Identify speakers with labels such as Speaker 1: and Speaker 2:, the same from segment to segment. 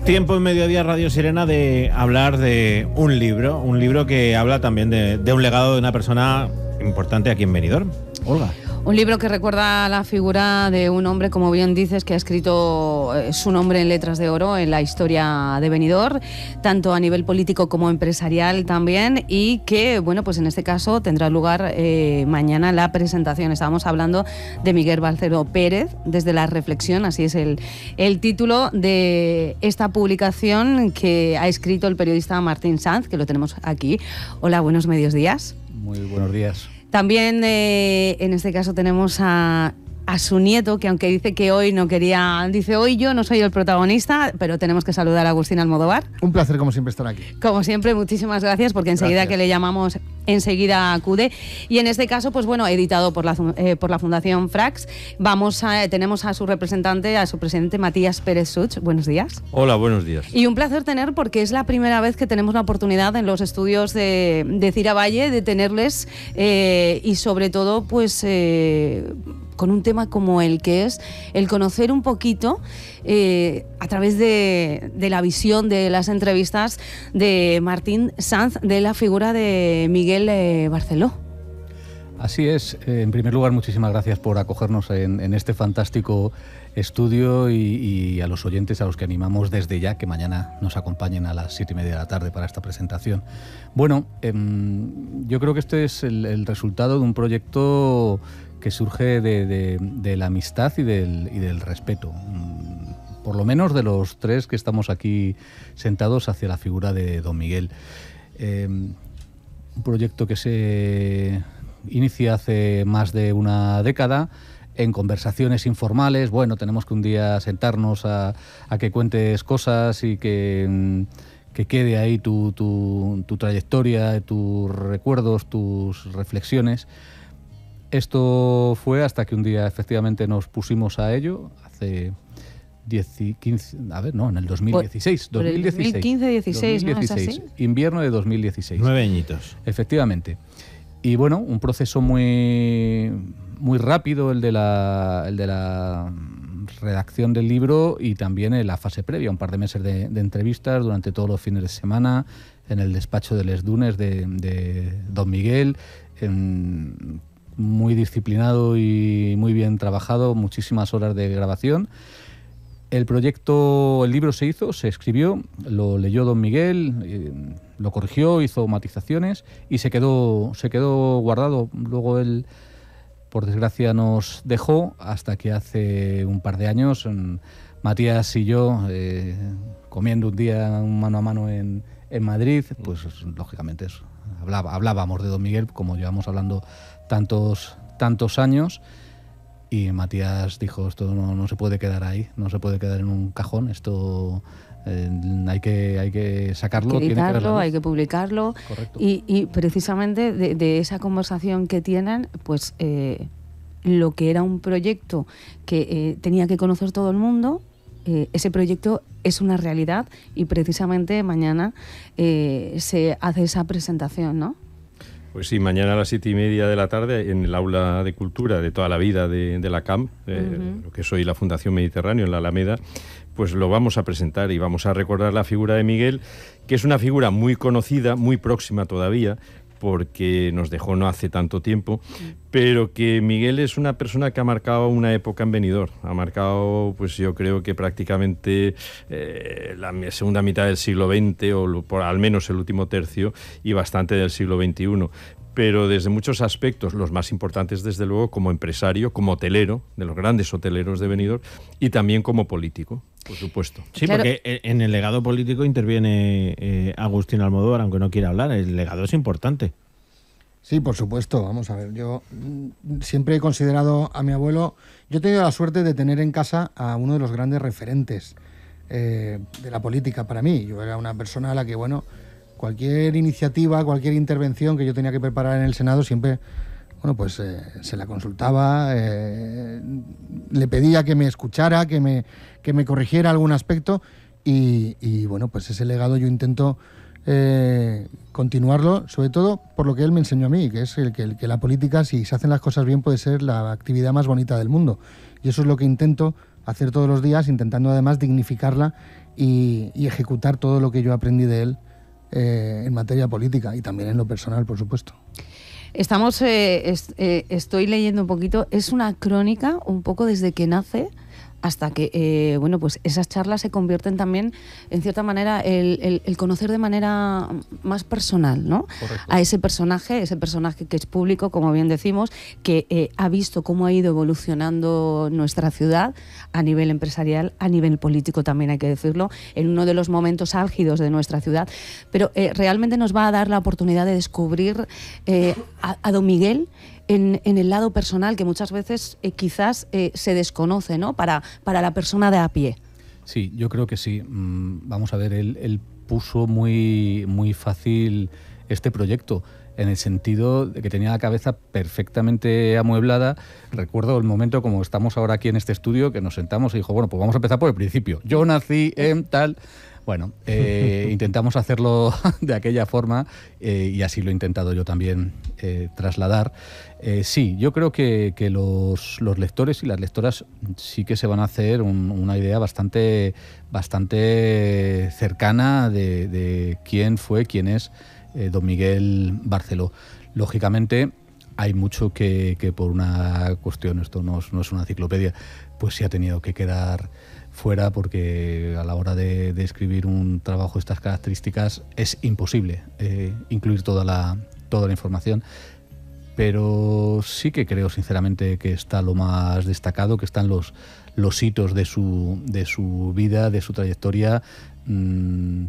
Speaker 1: Tiempo en Mediodía Radio Sirena de hablar de un libro que habla también de un legado de una persona importante aquí en Benidorm. Olga.
Speaker 2: Un libro que recuerda la figura de un hombre, como bien dices, que ha escrito su nombre en letras de oro en la historia de Benidorm, tanto a nivel político como empresarial también, y que, bueno, pues en este caso tendrá lugar mañana la presentación. Estábamos hablando de Miguel Barceló Pérez, Desde la reflexión, así es el título de esta publicación que ha escrito el periodista Martín Sanz, que lo tenemos aquí. Hola, buenos días.
Speaker 3: Muy buenos días.
Speaker 2: También en este caso tenemos a su nieto, que aunque dice que hoy no quería, dice hoy yo no soy el protagonista, pero tenemos que saludar a Agustín Almodóvar.
Speaker 4: Un placer como siempre estar aquí.
Speaker 2: Como siempre, muchísimas gracias, porque enseguida que le llamamos, enseguida acude. Y en este caso, pues bueno, editado por la Fundación Frax, tenemos a su representante, a su presidente Matías Pérez Such. Buenos días.
Speaker 5: Hola, buenos días.
Speaker 2: Y un placer tener, porque es la primera vez que tenemos la oportunidad en los estudios de Cira Valle de tenerles y sobre todo, pues con un tema como el que es el conocer un poquito a través de la visión de las entrevistas de Martín Sanz de la figura de Miguel Barceló.
Speaker 3: Así es. En primer lugar, muchísimas gracias por acogernos en este fantástico estudio y a los oyentes a los que animamos desde ya que mañana nos acompañen a las 7:30 de la tarde para esta presentación. Bueno, yo creo que este es el resultado de un proyecto que surge de la amistad y del respeto, por lo menos de los tres que estamos aquí sentados hacia la figura de don Miguel. Un proyecto que se inicia hace más de una década en conversaciones informales. Bueno, tenemos que un día sentarnos a que cuentes cosas y que quede ahí tu trayectoria, tus recuerdos, tus reflexiones. Esto fue hasta que un día efectivamente nos pusimos a ello, hace en el 2016.
Speaker 2: Por el 2015-16, ¿no? ¿Es así?
Speaker 3: Invierno de 2016.
Speaker 1: 9 añitos.
Speaker 3: Efectivamente. Y bueno, un proceso muy, muy rápido el de la redacción del libro y también en la fase previa, un par de meses de entrevistas durante todos los fines de semana en el despacho de Les Dunes de don Miguel, muy disciplinado y muy bien trabajado, muchísimas horas de grabación. El libro se escribió, lo leyó don Miguel, lo corrigió, hizo matizaciones y se quedó guardado. Luego él, por desgracia, nos dejó hasta que hace un par de años Matías y yo, comiendo un día mano a mano en Madrid, pues lógicamente hablábamos de don Miguel, como llevamos hablando tantos años, y Matías dijo, esto no se puede quedar ahí, no se puede quedar en un cajón, esto hay que sacarlo,
Speaker 2: hay que editarlo, hay que publicarlo.
Speaker 3: Correcto.
Speaker 2: Y precisamente de esa conversación que tienen, pues lo que era un proyecto que tenía que conocer todo el mundo, ese proyecto es una realidad y precisamente mañana se hace esa presentación, ¿no?
Speaker 5: Pues sí, mañana a las 7:30 de la tarde en el aula de cultura de toda la vida de la CAM, lo que soy la Fundación Mediterráneo en la Alameda, pues lo vamos a presentar y vamos a recordar la figura de Miguel, que es una figura muy conocida, muy próxima todavía, porque nos dejó no hace tanto tiempo, pero que Miguel es una persona que ha marcado una época en Benidorm, ha marcado, pues yo creo que prácticamente la segunda mitad del siglo XX, o por al menos el último tercio, y bastante del siglo XXI. Pero desde muchos aspectos, los más importantes desde luego como empresario, como hotelero, de los grandes hoteleros de Benidorm, y también como político, por supuesto.
Speaker 1: Sí,
Speaker 2: claro.
Speaker 1: Porque en el legado político interviene Agustín Almodóvar, aunque no quiera hablar, el legado es importante.
Speaker 4: Sí, por supuesto. Vamos a ver, yo siempre he considerado a mi abuelo, yo he tenido la suerte de tener en casa a uno de los grandes referentes de la política para mí. Yo era una persona a la que, bueno, cualquier iniciativa, cualquier intervención que yo tenía que preparar en el Senado, siempre, bueno, pues se la consultaba, le pedía que me escuchara, que me corrigiera algún aspecto y bueno, pues ese legado yo intento continuarlo, sobre todo por lo que él me enseñó a mí, que es que la política, si se hacen las cosas bien, puede ser la actividad más bonita del mundo. Y eso es lo que intento hacer todos los días, intentando además dignificarla y ejecutar todo lo que yo aprendí de él en materia política y también en lo personal, por supuesto.
Speaker 2: Estamos, estoy leyendo un poquito, es una crónica un poco desde que nace hasta que, bueno, pues esas charlas se convierten también, en cierta manera, el conocer de manera más personal, ¿no?
Speaker 3: Correcto.
Speaker 2: A ese personaje que es público, como bien decimos, que ha visto cómo ha ido evolucionando nuestra ciudad a nivel empresarial, a nivel político también hay que decirlo, en uno de los momentos álgidos de nuestra ciudad, pero realmente nos va a dar la oportunidad de descubrir a don Miguel en el lado personal, que muchas veces quizás se desconoce, ¿no? Para la persona de a pie.
Speaker 3: Sí, yo creo que sí. Vamos a ver, él puso muy, muy fácil este proyecto, en el sentido de que tenía la cabeza perfectamente amueblada. Recuerdo el momento, como estamos ahora aquí en este estudio, que nos sentamos y dijo, bueno, pues vamos a empezar por el principio. Yo nací en tal... Bueno, intentamos hacerlo de aquella forma y así lo he intentado yo también trasladar. Sí, yo creo que los lectores y las lectoras sí que se van a hacer una idea bastante cercana de quién es don Miguel Barceló. Lógicamente hay mucho que por una cuestión, esto no es una enciclopedia, pues sí ha tenido que quedar fuera, porque a la hora de escribir un trabajo de estas características es imposible incluir toda la información, pero sí que creo sinceramente que está lo más destacado, que están los hitos de su vida, de su trayectoria,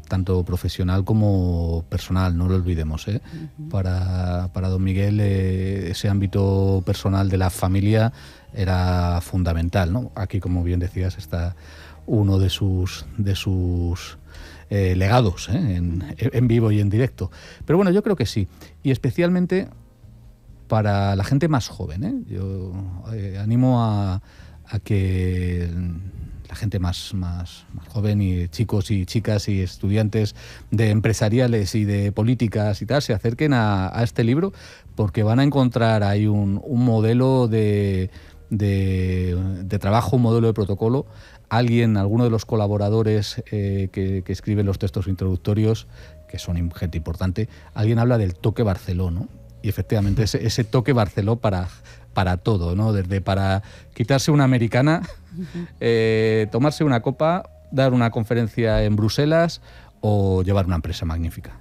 Speaker 3: tanto profesional como personal, no lo olvidemos, ¿eh? Uh-huh. Para don Miguel ese ámbito personal de la familia era fundamental, ¿no? Aquí, como bien decías, está uno de sus legados, en vivo y en directo. Pero bueno, yo creo que sí, y especialmente para la gente más joven, yo animo a que la gente más joven, y chicos y chicas y estudiantes de empresariales y de políticas y tal, se acerquen a este libro, porque van a encontrar ahí un modelo de trabajo, un modelo de protocolo. Alguno de los colaboradores que escriben los textos introductorios, que son gente importante, alguien habla del toque Barceló, ¿no? Y efectivamente ese toque Barceló para todo, ¿no? Desde para quitarse una americana, tomarse una copa, dar una conferencia en Bruselas o llevar una empresa magnífica.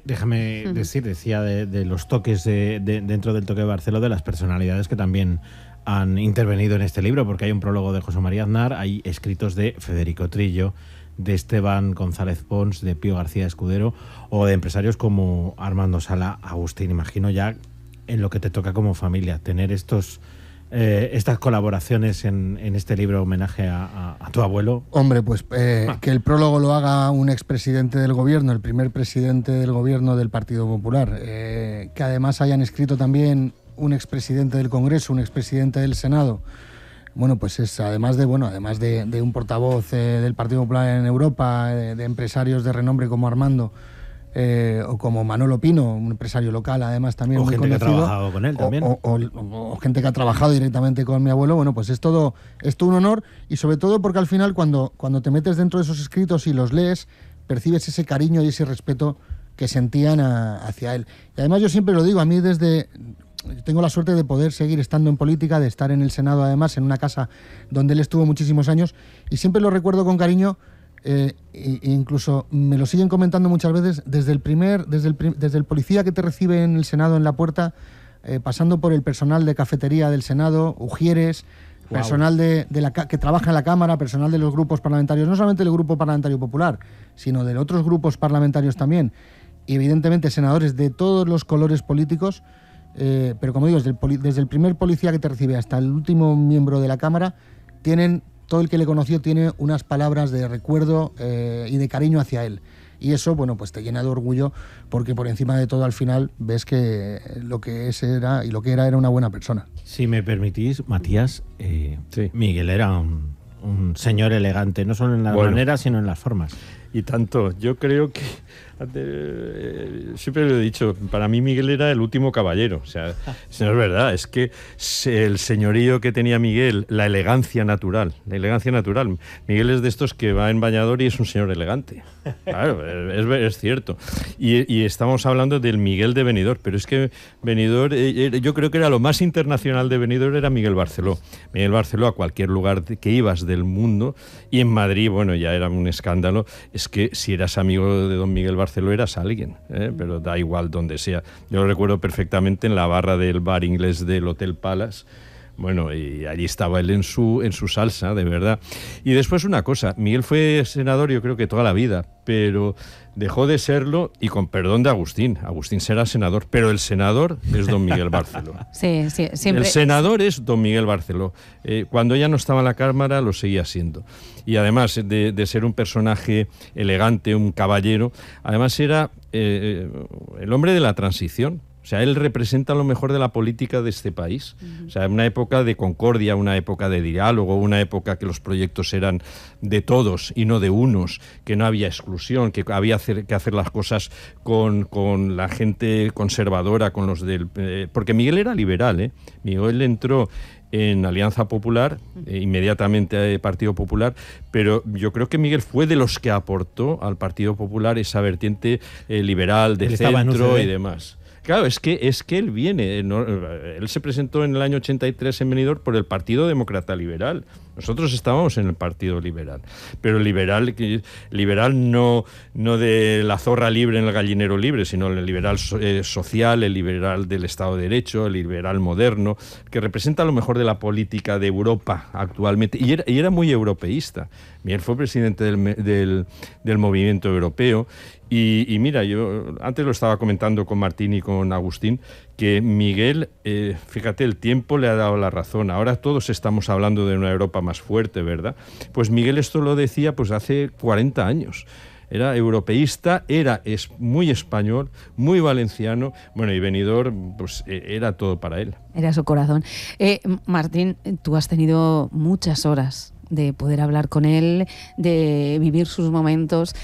Speaker 1: Déjame decía de los toques dentro del toque de Barceló, de las personalidades que también han intervenido en este libro, porque hay un prólogo de José María Aznar, hay escritos de Federico Trillo, de Esteban González Pons, de Pío García Escudero, o de empresarios como Armando Sala, Agustín. Imagino ya en lo que te toca como familia, tener estas colaboraciones en este libro homenaje a tu abuelo.
Speaker 4: Hombre, pues que el prólogo lo haga un expresidente del gobierno, el primer presidente del gobierno del Partido Popular, que además hayan escrito también un expresidente del Congreso, un expresidente del Senado. Bueno, pues es además de un portavoz del Partido Popular en Europa, de empresarios de renombre como Armando, o como Manolo Pino, un empresario local además también muy conocido. O gente que ha
Speaker 1: trabajado con él también.
Speaker 4: O gente que ha trabajado directamente con mi abuelo. Bueno, pues es todo un honor, y sobre todo porque al final cuando te metes dentro de esos escritos y los lees, percibes ese cariño y ese respeto que sentían hacia él. Y además yo siempre lo digo, a mí tengo la suerte de poder seguir estando en política, de estar en el Senado además, en una casa donde él estuvo muchísimos años, y siempre lo recuerdo con cariño. Incluso me lo siguen comentando muchas veces, desde el policía que te recibe en el Senado en la puerta, pasando por el personal de cafetería del Senado, ujieres, wow, personal que trabaja en la Cámara, personal de los grupos parlamentarios, no solamente del Grupo Parlamentario Popular, sino de otros grupos parlamentarios también, y evidentemente senadores de todos los colores políticos, pero como digo, desde el primer policía que te recibe hasta el último miembro de la Cámara, todo el que le conoció tiene unas palabras de recuerdo y de cariño hacia él. Y eso, bueno, pues te llena de orgullo, porque por encima de todo al final ves que lo que era una buena persona.
Speaker 1: Si me permitís, Matías,
Speaker 5: sí.
Speaker 1: Miguel era un señor elegante, no solo en las maneras, sino en las formas.
Speaker 5: Y tanto, yo creo que siempre lo he dicho, para mí Miguel era el último caballero. O sea, no es verdad, es que el señorío que tenía Miguel, la elegancia natural. Miguel es de estos que va en bañador y es un señor elegante. Claro, es cierto. Y estamos hablando del Miguel de Benidorm, pero es que Benidorm, yo creo que era lo más internacional de Benidorm, era Miguel Barceló. Miguel Barceló, a cualquier lugar que ibas del mundo, y en Madrid, bueno, ya era un escándalo, es que si eras amigo de don Miguel Barceló eras alguien, pero da igual donde sea. Yo lo recuerdo perfectamente en la barra del bar inglés del Hotel Palace. Bueno, y allí estaba él en su salsa, de verdad. Y después una cosa, Miguel fue senador yo creo que toda la vida, pero dejó de serlo, y con perdón de Agustín será senador, pero el senador es don Miguel Barceló.
Speaker 2: Sí, siempre.
Speaker 5: El senador es don Miguel Barceló. Cuando ya no estaba en la Cámara lo seguía siendo. Y además de ser un personaje elegante, un caballero, además era el hombre de la transición. O sea, él representa lo mejor de la política de este país. O sea, una época de concordia, una época de diálogo, una época que los proyectos eran de todos y no de unos, que no había exclusión, que había que hacer las cosas con la gente conservadora, con los del... porque Miguel era liberal, ¿eh? Miguel entró en Alianza Popular, inmediatamente Partido Popular, pero yo creo que Miguel fue de los que aportó al Partido Popular esa vertiente liberal, de centro y demás. Claro, es que él viene, él se presentó en el año 83 en Benidorm por el Partido Demócrata Liberal. Nosotros estábamos en el Partido Liberal, pero liberal no de la zorra libre en el gallinero libre, sino el liberal social, el liberal del Estado de Derecho, el liberal moderno, que representa lo mejor de la política de Europa actualmente, y era muy europeísta. Miguel fue presidente del movimiento europeo. Y mira, yo antes lo estaba comentando con Martín y con Agustín, que Miguel, fíjate, el tiempo le ha dado la razón. Ahora todos estamos hablando de una Europa más fuerte, ¿verdad? Pues Miguel esto lo decía pues hace 40 años. Era europeísta, es muy español, muy valenciano. Bueno, y Benidorm, pues era todo para él.
Speaker 2: Era su corazón. Martín, tú has tenido muchas horas de poder hablar con él, de vivir sus momentos.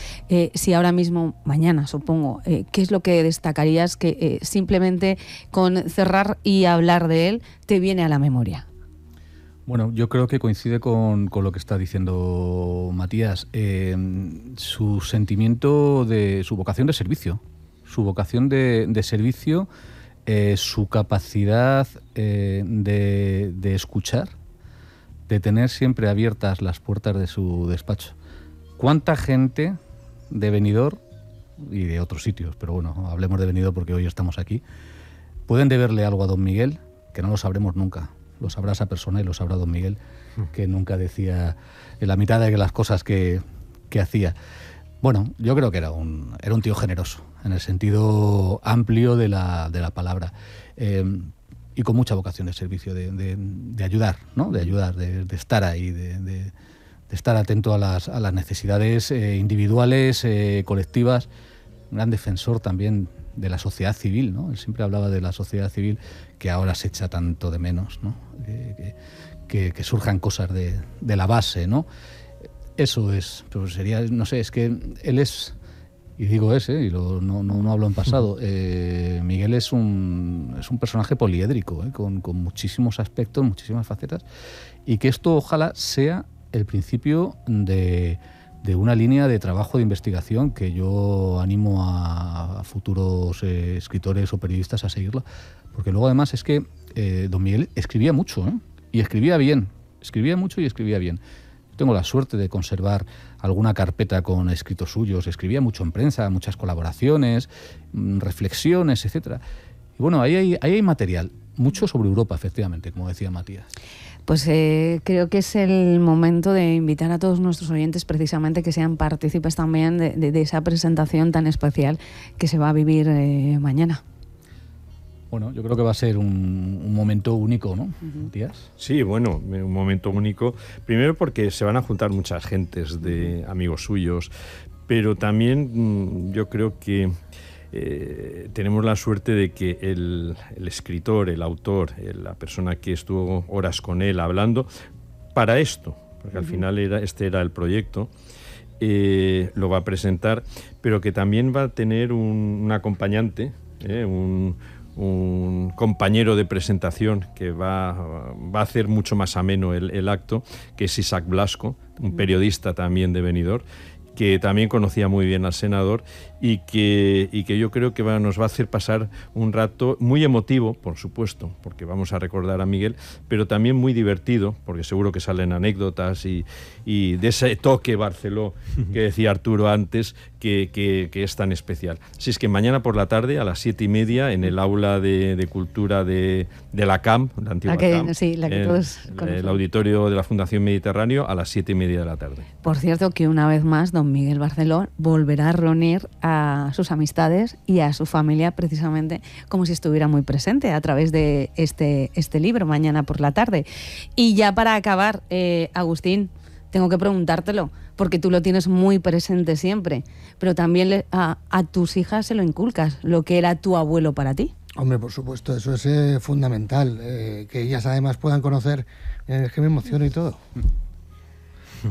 Speaker 2: Si ahora mismo, mañana supongo, ¿qué es lo que destacarías que simplemente con cerrar y hablar de él te viene a la memoria?
Speaker 3: Bueno, yo creo que coincide con lo que está diciendo Matías. Su sentimiento de su vocación de servicio. Su capacidad de escuchar, de tener siempre abiertas las puertas de su despacho. ¿Cuánta gente de Benidorm y de otros sitios, pero bueno, hablemos de Benidorm porque hoy estamos aquí, pueden deberle algo a don Miguel que no lo sabremos nunca? Lo sabrá esa persona y lo sabrá don Miguel, que nunca decía en la mitad de las cosas que hacía. Bueno, yo creo que era un tío generoso, en el sentido amplio de la palabra. Y con mucha vocación de servicio, de ayudar, ¿no? De ayudar, de estar ahí, de estar atento a las necesidades individuales, colectivas. Un gran defensor también de la sociedad civil, ¿no? Él siempre hablaba de la sociedad civil, que ahora se echa tanto de menos, ¿no? Que surjan cosas de la base, ¿no? Eso es, pero sería, no sé, es que él es... Y digo y no hablo en pasado. Miguel es un personaje poliédrico, con muchísimos aspectos, muchísimas facetas, y que esto ojalá sea el principio de una línea de trabajo de investigación que yo animo a futuros escritores o periodistas a seguirlo, porque luego además es que don Miguel escribía mucho, y escribía bien, escribía mucho y escribía bien. Tengo la suerte de conservar alguna carpeta con escritos suyos. Escribía mucho en prensa, muchas colaboraciones, reflexiones, etcétera. Y bueno, ahí hay material, mucho sobre Europa, efectivamente, como decía Matías.
Speaker 2: Pues creo que es el momento de invitar a todos nuestros oyentes precisamente que sean partícipes también de esa presentación tan especial que se va a vivir mañana.
Speaker 3: Bueno, yo creo que va a ser un momento único, ¿no, Matías?
Speaker 5: Sí, bueno, un momento único. Primero porque se van a juntar muchas gentes de amigos suyos, pero también yo creo que tenemos la suerte de que el escritor, el autor, la persona que estuvo horas con él hablando, para esto, porque al final este era el proyecto, lo va a presentar, pero que también va a tener un acompañante, un compañero de presentación que va a hacer mucho más ameno el acto, que es Isaac Blasco, un periodista también de Benidorm, que también conocía muy bien al senador y que yo creo que nos va a hacer pasar un rato muy emotivo, por supuesto, porque vamos a recordar a Miguel, pero también muy divertido, porque seguro que salen anécdotas y de ese toque Barceló que decía Arturo antes, que es tan especial. Así es que mañana por la tarde a las 7:30 en el aula de cultura de la CAM, la antigua CAM,
Speaker 2: sí, la que todos conocemos.
Speaker 5: El auditorio de la Fundación Mediterráneo a las 7:30 de la tarde.
Speaker 2: Por cierto, que una vez más don Miguel Barceló volverá a reunir a sus amistades y a su familia precisamente como si estuviera muy presente a través de este libro mañana por la tarde. Y ya para acabar, Agustín, tengo que preguntártelo, porque tú lo tienes muy presente siempre, pero también a tus hijas se lo inculcas, lo que era tu abuelo para ti.
Speaker 4: Hombre, por supuesto, eso es fundamental, que ellas además puedan conocer, es que me emociono y todo.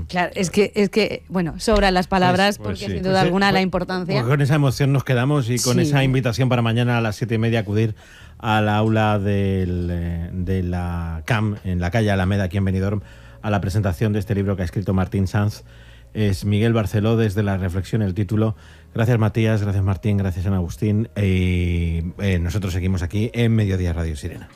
Speaker 2: Claro, es que bueno, sobran las palabras porque
Speaker 5: sí.
Speaker 2: sin duda alguna la importancia.
Speaker 1: Pues con esa emoción nos quedamos y con esa invitación para mañana a las 7:30 acudir al aula de la CAM en la calle Alameda, aquí en Benidorm, a la presentación de este libro que ha escrito Martín Sanz. Es Miguel Barceló, desde la reflexión, el título. Gracias Matías, gracias Martín, gracias Ana Agustín. Nosotros seguimos aquí en Mediodía Radio Sirena.